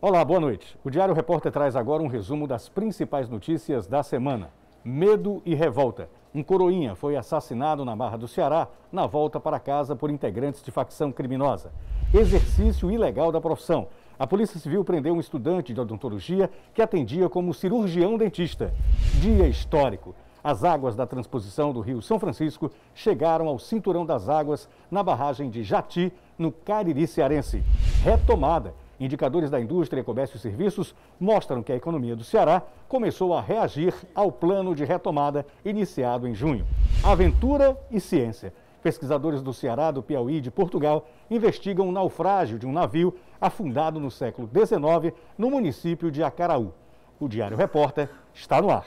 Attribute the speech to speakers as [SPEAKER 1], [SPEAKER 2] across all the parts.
[SPEAKER 1] Olá, boa noite. O Diário Repórter traz agora um resumo das principais notícias da semana. Medo e revolta. Um coroinha foi assassinado na Barra do Ceará na volta para casa por integrantes de facção criminosa. Exercício ilegal da profissão. A Polícia Civil prendeu um estudante de odontologia que atendia como cirurgião dentista. Dia histórico. As águas da transposição do Rio São Francisco chegaram ao cinturão das águas na barragem de Jati, no Cariri cearense. Retomada. Indicadores da indústria, comércio e serviços mostram que a economia do Ceará começou a reagir ao plano de retomada iniciado em junho. Aventura e ciência. Pesquisadores do Ceará, do Piauí e de Portugal investigam o naufrágio de um navio afundado no século XIX no município de Acaraú. O Diário Repórter está no ar.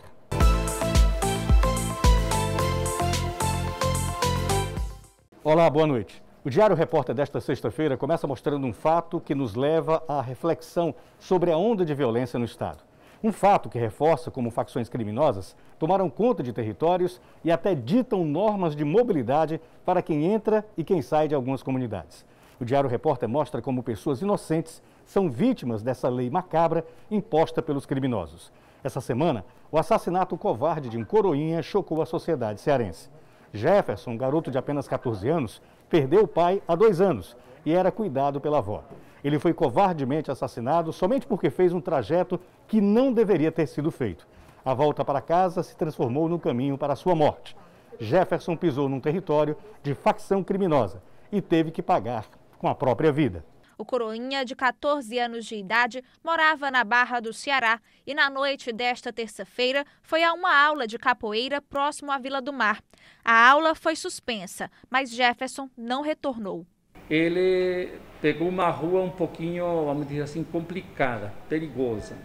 [SPEAKER 1] Olá, boa noite. O Diário Repórter desta sexta-feira começa mostrando um fato que nos leva à reflexão sobre a onda de violência no Estado. Um fato que reforça como facções criminosas tomaram conta de territórios e até ditam normas de mobilidade para quem entra e quem sai de algumas comunidades. O Diário Repórter mostra como pessoas inocentes são vítimas dessa lei macabra imposta pelos criminosos. Essa semana, o assassinato covarde de um coroinha chocou a sociedade cearense. Jefferson, um garoto de apenas 14 anos, perdeu o pai há 2 anos e era cuidado pela avó. Ele foi covardemente assassinado somente porque fez um trajeto que não deveria ter sido feito. A volta para casa se transformou no caminho para a sua morte. Jefferson pisou num território de facção criminosa e teve que pagar com a própria vida.
[SPEAKER 2] O coroinha, de 14 anos de idade, morava na Barra do Ceará e na noite desta terça-feira foi a uma aula de capoeira próximo à Vila do Mar. A aula foi suspensa, mas Jefferson não retornou.
[SPEAKER 3] Ele pegou uma rua um pouquinho, vamos dizer assim, complicada, perigosa.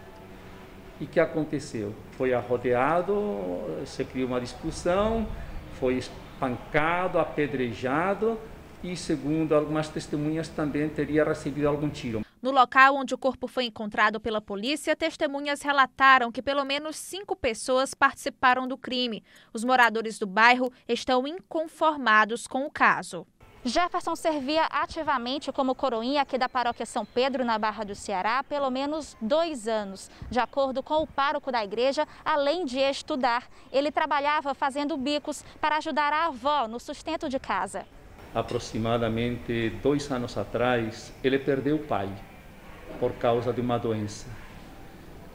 [SPEAKER 3] E o que aconteceu? Foi arrodeado, se criou uma discussão, foi espancado, apedrejado. E, segundo algumas testemunhas, também teria recebido algum tiro.
[SPEAKER 2] No local onde o corpo foi encontrado pela polícia, testemunhas relataram que pelo menos 5 pessoas participaram do crime. Os moradores do bairro estão inconformados com o caso. Jefferson servia ativamente como coroinha aqui da paróquia São Pedro, na Barra do Ceará, há pelo menos 2 anos. De acordo com o pároco da igreja, além de estudar, ele trabalhava fazendo bicos para ajudar a avó no sustento de casa.
[SPEAKER 3] Aproximadamente 2 anos atrás, ele perdeu o pai por causa de uma doença.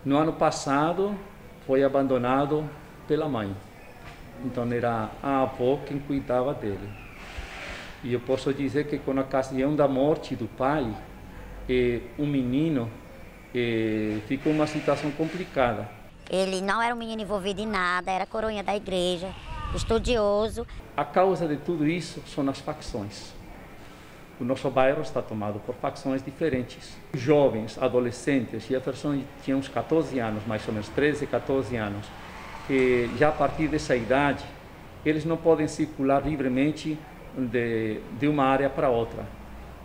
[SPEAKER 3] No ano passado, foi abandonado pela mãe. Então, era a avó quem cuidava dele. E eu posso dizer que, com a ocasião da morte do pai, o menino ficou em uma situação complicada.
[SPEAKER 4] Ele não era um menino envolvido em nada, era coroinha da igreja, estudioso.
[SPEAKER 3] A causa de tudo isso são as facções. O nosso bairro está tomado por facções diferentes. Jovens, adolescentes, Jefferson tinha uns 14 anos, mais ou menos 13, 14 anos. E já a partir dessa idade, eles não podem circular livremente de uma área para outra,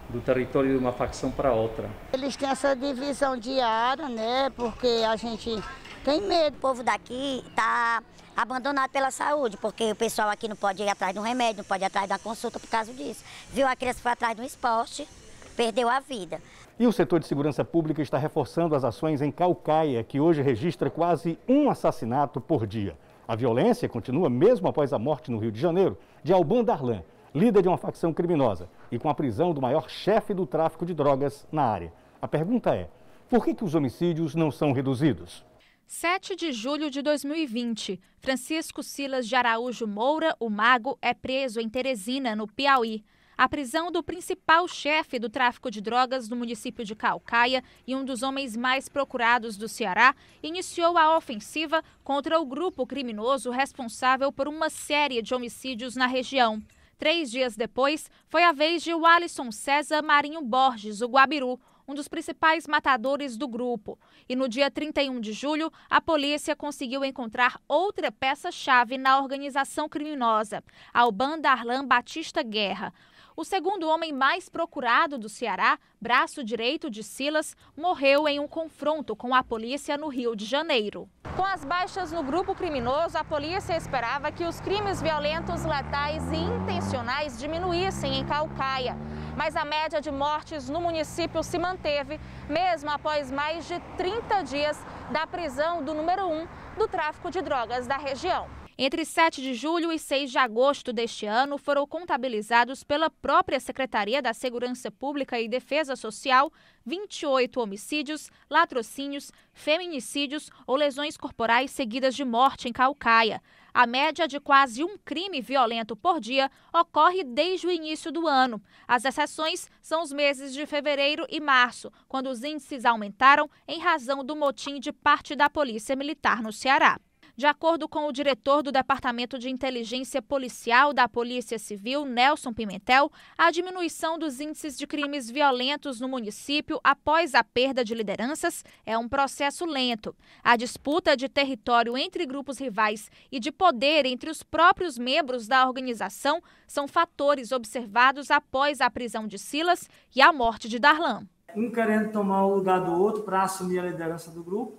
[SPEAKER 3] do território de uma facção para outra.
[SPEAKER 5] Eles têm essa divisão diária, né? Porque a gente tem medo.
[SPEAKER 4] O povo daqui está abandonado pela saúde, porque o pessoal aqui não pode ir atrás de um remédio, não pode ir atrás da consulta por causa disso. Viu, a criança foi atrás de um esporte, perdeu a vida.
[SPEAKER 1] E o setor de segurança pública está reforçando as ações em Caucaia, que hoje registra quase um assassinato por dia. A violência continua mesmo após a morte no Rio de Janeiro de Alban Darlan, líder de uma facção criminosa, e com a prisão do maior chefe do tráfico de drogas na área. A pergunta é, por que os homicídios não são reduzidos?
[SPEAKER 2] 7 de julho de 2020, Francisco Silas de Araújo Moura, o Mago, é preso em Teresina, no Piauí. A prisão do principal chefe do tráfico de drogas no município de Caucaia e um dos homens mais procurados do Ceará iniciou a ofensiva contra o grupo criminoso responsável por uma série de homicídios na região. 3 dias depois, foi a vez de Walisson César Marinho Borges, o Guabiru, um dos principais matadores do grupo. E no dia 31 de julho, a polícia conseguiu encontrar outra peça-chave na organização criminosa, Alban Darlan Batista Guerra. O segundo homem mais procurado do Ceará, braço direito de Silas, morreu em um confronto com a polícia no Rio de Janeiro. Com as baixas no grupo criminoso, a polícia esperava que os crimes violentos, letais e intencionais diminuíssem em Caucaia. Mas a média de mortes no município se manteve, mesmo após mais de 30 dias da prisão do número 1 do tráfico de drogas da região. Entre 7 de julho e 6 de agosto deste ano, foram contabilizados pela própria Secretaria da Segurança Pública e Defesa Social 28 homicídios, latrocínios, feminicídios ou lesões corporais seguidas de morte em Caucaia. A média de quase um crime violento por dia ocorre desde o início do ano. As exceções são os meses de fevereiro e março, quando os índices aumentaram em razão do motim de parte da Polícia Militar no Ceará. De acordo com o diretor do Departamento de Inteligência Policial da Polícia Civil, Nelson Pimentel, a diminuição dos índices de crimes violentos no município após a perda de lideranças é um processo lento. A disputa de território entre grupos rivais e de poder entre os próprios membros da organização são fatores observados após a prisão de Silas e a morte de Darlan.
[SPEAKER 6] Um querendo tomar o lugar do outro para assumir a liderança do grupo.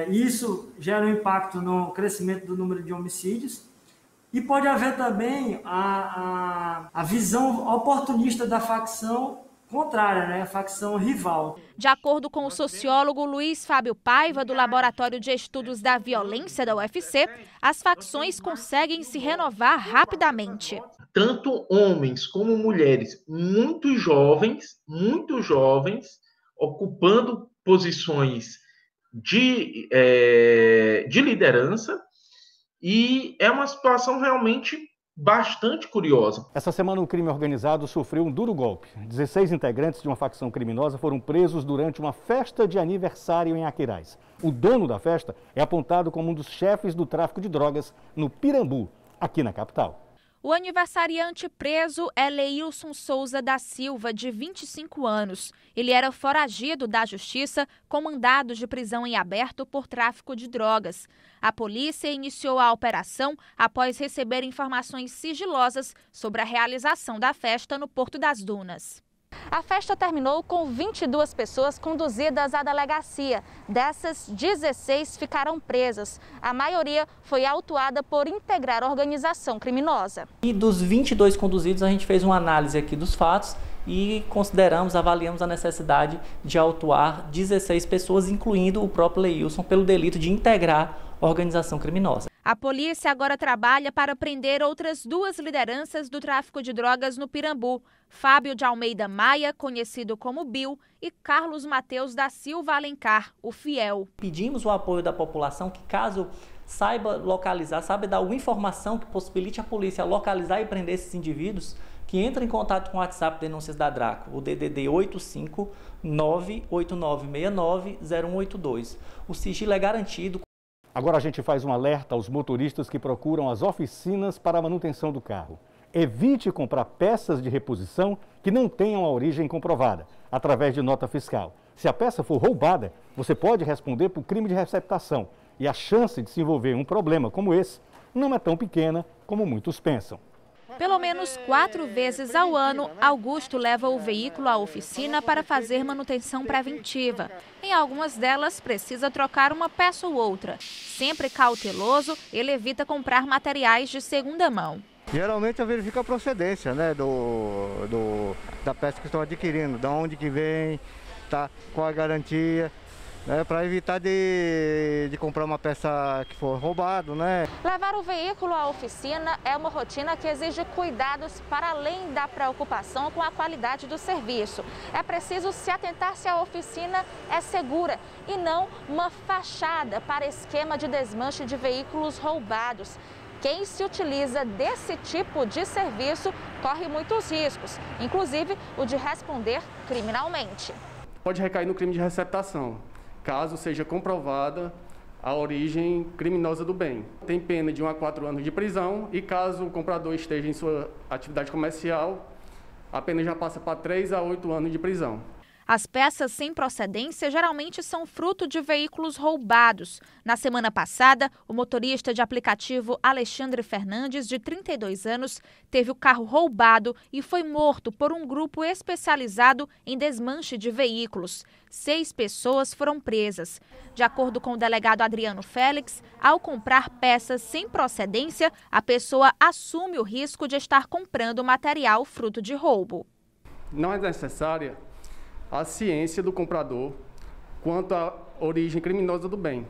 [SPEAKER 6] Isso gera um impacto no crescimento do número de homicídios e pode haver também a visão oportunista da facção contrária, né? A facção rival.
[SPEAKER 2] De acordo com o sociólogo Luiz Fábio Paiva, do Laboratório de Estudos da Violência da UFC, as facções conseguem se renovar rapidamente.
[SPEAKER 7] Tanto homens como mulheres muito jovens, ocupando posições de liderança, e é uma situação realmente bastante curiosa.
[SPEAKER 1] Essa semana o crime organizado sofreu um duro golpe. 16 integrantes de uma facção criminosa foram presos durante uma festa de aniversário em Aquiraz. O dono da festa é apontado como um dos chefes do tráfico de drogas no Pirambu, aqui na capital.
[SPEAKER 2] O aniversariante preso é Leilson Souza da Silva, de 25 anos. Ele era foragido da justiça com mandado de prisão em aberto por tráfico de drogas. A polícia iniciou a operação após receber informações sigilosas sobre a realização da festa no Porto das Dunas. A festa terminou com 22 pessoas conduzidas à delegacia. Dessas, 16 ficaram presas. A maioria foi autuada por integrar organização criminosa.
[SPEAKER 8] E dos 22 conduzidos, a gente fez uma análise aqui dos fatos e avaliamos a necessidade de autuar 16 pessoas, incluindo o próprio Leilson, pelo delito de integrar organização criminosa.
[SPEAKER 2] A polícia agora trabalha para prender outras 2 lideranças do tráfico de drogas no Pirambu: Fábio de Almeida Maia, conhecido como Bill, e Carlos Mateus da Silva Alencar, o Fiel.
[SPEAKER 8] Pedimos o apoio da população que, caso saiba localizar, saiba dar alguma informação que possibilite a polícia localizar e prender esses indivíduos, que entre em contato com o WhatsApp Denúncias da Draco, o DDD 85989690182. O sigilo é garantido.
[SPEAKER 1] Agora a gente faz um alerta aos motoristas que procuram as oficinas para a manutenção do carro. Evite comprar peças de reposição que não tenham a origem comprovada, através de nota fiscal. Se a peça for roubada, você pode responder por crime de receptação. E a chance de se envolver em um problema como esse não é tão pequena como muitos pensam.
[SPEAKER 2] Pelo menos 4 vezes ao ano, Augusto leva o veículo à oficina para fazer manutenção preventiva. Em algumas delas, precisa trocar uma peça ou outra. Sempre cauteloso, ele evita comprar materiais de segunda mão.
[SPEAKER 9] Geralmente eu verifico a procedência, né, da peça que estão adquirindo, de onde que vem, tá, qual a garantia. Para evitar de comprar uma peça que for roubado, né?
[SPEAKER 2] Levar o veículo à oficina é uma rotina que exige cuidados para além da preocupação com a qualidade do serviço. É preciso se atentar se a oficina é segura e não uma fachada para esquema de desmanche de veículos roubados. Quem se utiliza desse tipo de serviço corre muitos riscos, inclusive o de responder criminalmente.
[SPEAKER 10] Pode recair no crime de receptação, caso seja comprovada a origem criminosa do bem. Tem pena de 1 a 4 anos de prisão e, caso o comprador esteja em sua atividade comercial, a pena já passa para 3 a 8 anos de prisão.
[SPEAKER 2] As peças sem procedência geralmente são fruto de veículos roubados. Na semana passada, o motorista de aplicativo Alexandre Fernandes, de 32 anos, teve o carro roubado e foi morto por um grupo especializado em desmanche de veículos. 6 pessoas foram presas. De acordo com o delegado Adriano Félix, ao comprar peças sem procedência, a pessoa assume o risco de estar comprando material fruto de roubo.
[SPEAKER 10] Não é necessária a ciência do comprador quanto à origem criminosa do bem.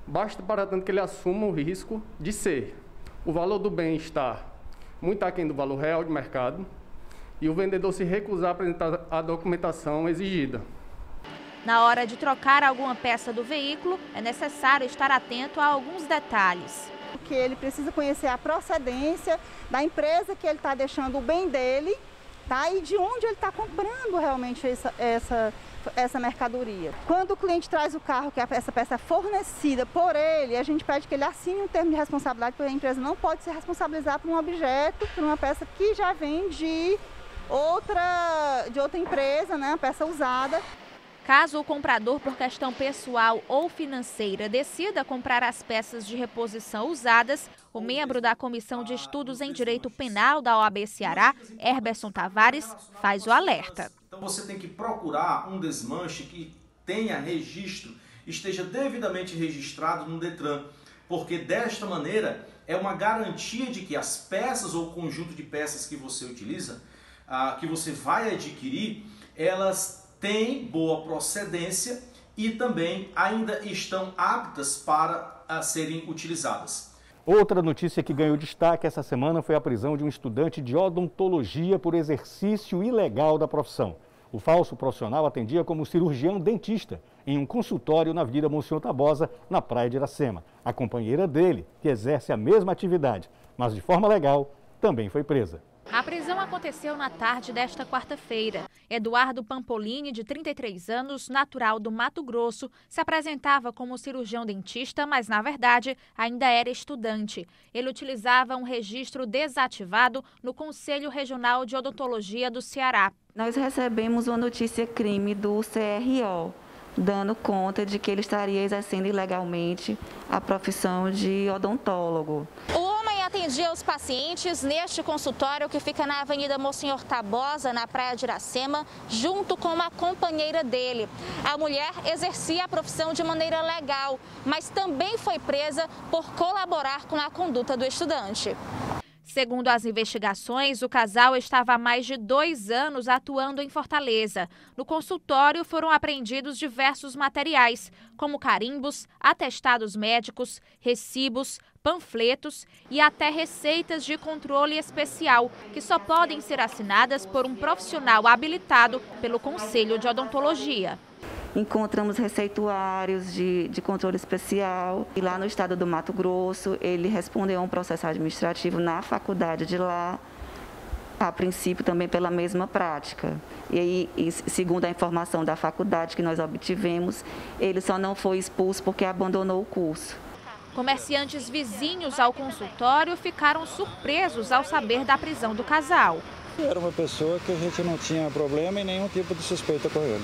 [SPEAKER 10] Basta, para tanto, que ele assuma o risco de ser. O valor do bem está muito aquém do valor real de mercado e o vendedor se recusar a apresentar a documentação exigida.
[SPEAKER 2] Na hora de trocar alguma peça do veículo, é necessário estar atento a alguns detalhes.
[SPEAKER 5] Porque ele precisa conhecer a procedência da empresa que ele está deixando o bem dele, tá? E de onde ele está comprando realmente essa mercadoria. Quando o cliente traz o carro, que essa peça é fornecida por ele, a gente pede que ele assine um termo de responsabilidade, porque a empresa não pode se responsabilizar por um objeto, por uma peça que já vem de outra empresa, né? Uma peça usada.
[SPEAKER 2] Caso o comprador, por questão pessoal ou financeira, decida comprar as peças de reposição usadas, o membro da Comissão de Estudos em Direito Penal da OAB Ceará, Herberson Tavares, faz o alerta.
[SPEAKER 11] Então você tem que procurar um desmanche que tenha registro, esteja devidamente registrado no Detran, porque desta maneira é uma garantia de que as peças ou conjunto de peças que você utiliza, que você vai adquirir, elas têm boa procedência e também ainda estão aptas para serem utilizadas.
[SPEAKER 1] Outra notícia que ganhou destaque essa semana foi a prisão de um estudante de odontologia por exercício ilegal da profissão. O falso profissional atendia como cirurgião dentista em um consultório na Avenida Monsenhor Tabosa, na Praia de Iracema. A companheira dele, que exerce a mesma atividade, mas de forma legal, também foi presa.
[SPEAKER 2] A prisão aconteceu na tarde desta quarta-feira. Eduardo Pampolini, de 33 anos, natural do Mato Grosso, se apresentava como cirurgião dentista, mas, na verdade, ainda era estudante. Ele utilizava um registro desativado no Conselho Regional de Odontologia do Ceará.
[SPEAKER 12] Nós recebemos uma notícia crime do CRO, dando conta de que ele estaria exercendo ilegalmente a profissão de odontólogo.
[SPEAKER 2] Atendia os pacientes neste consultório que fica na Avenida Monsenhor Tabosa, na Praia de Iracema, junto com uma companheira dele. A mulher exercia a profissão de maneira legal, mas também foi presa por colaborar com a conduta do estudante. Segundo as investigações, o casal estava há mais de 2 anos atuando em Fortaleza. No consultório foram apreendidos diversos materiais, como carimbos, atestados médicos, recibos, panfletos e até receitas de controle especial, que só podem ser assinadas por um profissional habilitado pelo Conselho de Odontologia.
[SPEAKER 12] Encontramos receituários de controle especial e lá no estado do Mato Grosso ele respondeu a um processo administrativo na faculdade de lá, a princípio também pela mesma prática. E aí, segundo a informação da faculdade que nós obtivemos, ele só não foi expulso porque abandonou o curso.
[SPEAKER 2] Comerciantes vizinhos ao consultório ficaram surpresos ao saber da prisão do casal.
[SPEAKER 13] Era uma pessoa que a gente não tinha problema e nenhum tipo de suspeita com ele.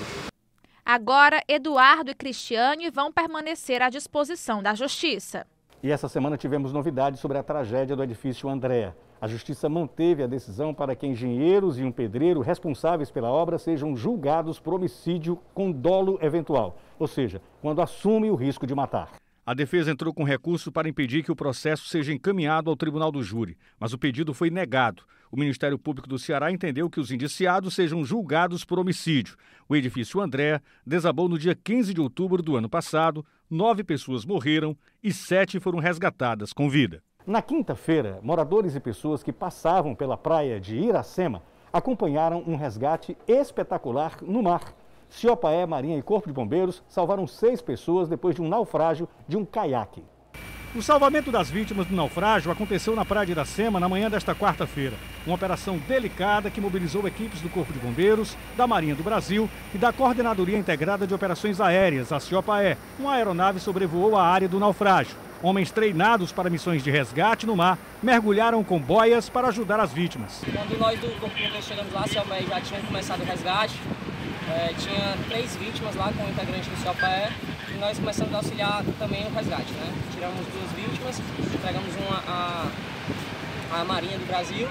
[SPEAKER 2] Agora, Eduardo e Cristiane vão permanecer à disposição da Justiça.
[SPEAKER 1] E essa semana tivemos novidades sobre a tragédia do edifício Andréa. A Justiça manteve a decisão para que engenheiros e um pedreiro responsáveis pela obra sejam julgados por homicídio com dolo eventual, ou seja, quando assumem o risco de matar. A defesa entrou com recurso para impedir que o processo seja encaminhado ao Tribunal do Júri, mas o pedido foi negado. O Ministério Público do Ceará entendeu que os indiciados sejam julgados por homicídio. O edifício Andréa desabou no dia 15 de outubro do ano passado, 9 pessoas morreram e 7 foram resgatadas com vida. Na quinta-feira, moradores e pessoas que passavam pela praia de Iracema acompanharam um resgate espetacular no mar. Ciopaé, Marinha e Corpo de Bombeiros salvaram 6 pessoas depois de um naufrágio de um caiaque. O salvamento das vítimas do naufrágio aconteceu na praia de Iracema na manhã desta quarta-feira. Uma operação delicada que mobilizou equipes do Corpo de Bombeiros, da Marinha do Brasil e da Coordenadoria Integrada de Operações Aéreas, a Ciopaé. Uma aeronave sobrevoou a área do naufrágio. Homens treinados para missões de resgate no mar mergulharam com boias para ajudar as vítimas.
[SPEAKER 14] Quando nós do Corpo de Bombeiros chegamos lá, a Ciopaé já tinha começado o resgate. tinha 3 vítimas lá com o integrante do COPE e nós começamos a auxiliar também o resgate, né? Tiramos 2 vítimas, entregamos uma à Marinha do Brasil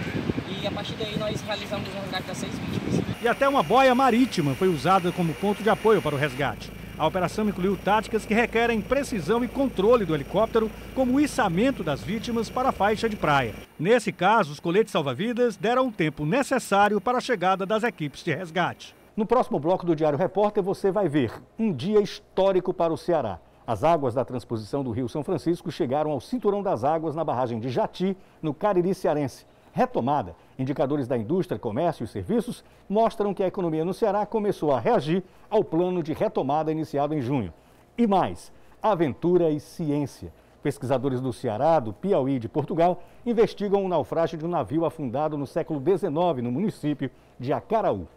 [SPEAKER 14] e a partir daí nós realizamos o resgate das 6 vítimas.
[SPEAKER 15] E até uma boia marítima foi usada como ponto de apoio para o resgate. A operação incluiu táticas que requerem precisão e controle do helicóptero, como o içamento das vítimas para a faixa de praia. Nesse caso, os coletes salva-vidas deram o tempo necessário para a chegada das equipes de resgate.
[SPEAKER 1] No próximo bloco do Diário Repórter você vai ver um dia histórico para o Ceará. As águas da transposição do Rio São Francisco chegaram ao cinturão das águas na barragem de Jati, no Cariri cearense. Retomada, indicadores da indústria, comércio e serviços mostram que a economia no Ceará começou a reagir ao plano de retomada iniciado em junho. E mais, aventura e ciência. Pesquisadores do Ceará, do Piauí e de Portugal investigam o naufrágio de um navio afundado no século XIX no município de Acaraú.